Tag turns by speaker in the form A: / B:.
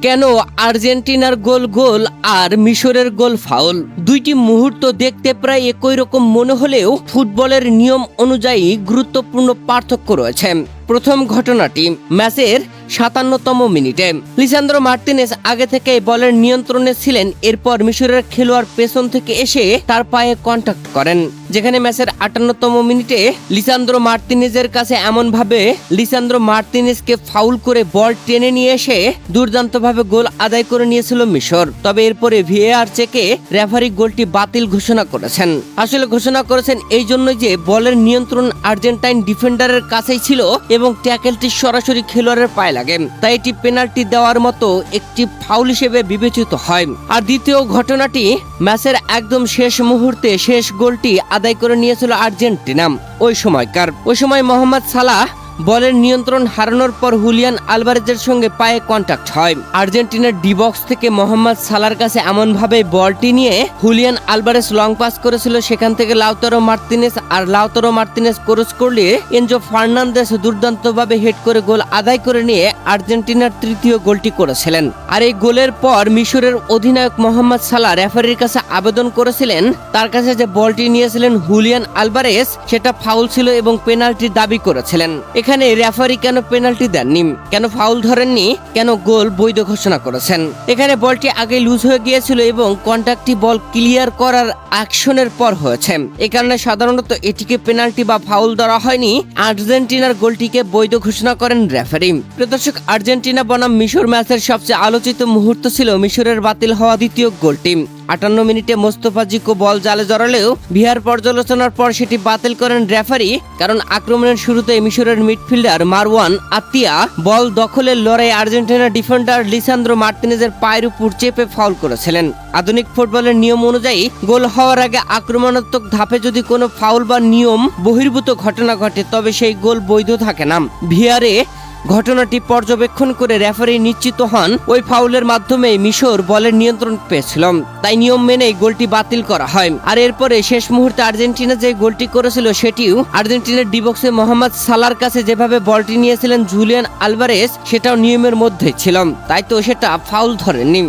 A: কেন আর্জেন্টিনার গোল গোল আর মিশরের গোল ফাউল? দুইটি মুহূর্ত দেখতে প্রায় একই রকম মনে হলেও ফুটবলের নিয়ম অনুযায়ী গুরুত্বপূর্ণ পার্থক্য রয়েছে। প্রথম ঘটনাটি ম্যাচের ৫৭তম মিনিটে লিসান্দ্রো মার্তিনেজ আগে থেকে বলের নিয়ন্ত্রণে ছিলেন। এরপর মিশরের খেলোয়াড় পেছন থেকে এসে তার পায়ে কন্টাক্ট করেন, যেখানে ম্যাচের ৫৮তম মিনিটে লিসান্দ্রো মার্তিনেজের কাছে এমনভাবে লিসান্দ্রো মার্তিনেজকে ফাউল করে বল টেনে নিয়ে এসে দুর্দান্তভাবে গোল আদায় করে নিয়েছিল মিশর। তবে এরপরে ভিএআর চেকে রেফারি গোলটি বাতিল ঘোষণা করেছেন। আসলে ঘোষণা করেছেন এই জন্যই যে বলের নিয়ন্ত্রণ আর্জেন্টাইন ডিফেন্ডারের কাছেই ছিল এবং ট্যাকেলটি সরাসরি খেলোয়াড়ের পায়ে লাগে, তাই এটি পেনাল্টি দেওয়ার মতো একটি ফাউল হিসেবে বিবেচিত হয়। আর দ্বিতীয় ঘটনাটি ম্যাচের একদম শেষ মুহূর্তে শেষ গোলটি আদায় করে নিয়েছিল আর্জেন্টিনা। ওই সময় মোহাম্মদ সালাহ বলের নিয়ন্ত্রণ হারানোর পর হুলিয়ান আলভারেজের সঙ্গে পায়ে কন্টাক্ট হয়। আর্জেন্টিনার ডি বক্স থেকে মোহাম্মদ সালার কাছে এমনভাবে বলটি নিয়ে হুলিয়ান আলভারেজ লং পাস করেছিল, সেখান থেকে লাউতারো মার্তিনেজ ক্রস করলে এনজো ফার্নান্দেজ দুর্দান্তভাবে হেড করে গোল আদায় করে নিয়ে আর্জেন্টিনার তৃতীয় গোলটি করেছিলেন। আর এই গোলের পর মিশরের অধিনায়ক মোহাম্মদ সালাহ রেফারির কাছে আবেদন করেছিলেন তার কাছে যে বলটি নিয়েছিলেন হুলিয়ান আলভারেজ সেটা ফাউল ছিল এবং পেনাল্টি দাবি করেছিলেন। এখানে রেফারি কেন পেনাল্টি দেননি, কেন ফাউল ধরেননি, কেন গোল বৈধ ঘোষণা করেছেন? এখানে বলটি আগে লুজ হয়ে গিয়েছিল এবং কন্টাক্টটি বল ক্লিয়ার করার অ্যাকশনের পর হয়েছে। এই কারণে সাধারণত এটিকে পেনাল্টি বা ফাউল ধরা হয়নি। আর্জেন্টিনার গোলটিকে বৈধ ঘোষণা করেন রেফারি। প্রদর্শক, আর্জেন্টিনা বনাম মিশর ম্যাচের সবচেয়ে আলোচিত মুহূর্ত ছিল মিশরের বাতিল হওয়া দ্বিতীয় গোলটি। ৫৮ মিনিটে মোস্তফা জিকো বল জালে জড়ালেও ভিআর পর্যালোচনার পর সেটি বাতিল করেন রেফারি, কারণ আক্রমণের শুরুতে মিশরের মিডফিল্ডার মারওয়ান আতিয়া বল দখলের লড়াই আর্জেন্টিনার ডিফেন্ডার লিসান্দ্রো মার্তিনেজের পায়ের উপর চেপে ফাউল করেছিলেন। আধুনিক ফুটবলের নিয়ম অনুযায়ী গোল হওয়ার আগে আক্রমণাত্মক ধাপে যদি কোনো ফাউল বা নিয়ম বহির্ভূত ঘটনা ঘটে তবে সেই গোল বৈধ থাকে না। ভিআরে ঘটনাটি পর্যবেক্ষণ করে রেফারি নিশ্চিত হন ওই ফাউলের মাধ্যমে মিশর বলের নিয়ন্ত্রণ পেয়েছিল, তাই নিয়ম মেনে গোলটি বাতিল করা হয়। আর এরপরে শেষ মুহূর্তে আর্জেন্টিনা যে গোলটি করেছিল সেটিও আর্জেন্টিনার ডিবক্সে মোহাম্মদ সালার কাছে যেভাবে বলটি নিয়েছিলেন জুলিয়ান আলভারেজ সেটাও নিয়মের মধ্যে ছিল, তাই তো সেটা ফাউল ধরেননি।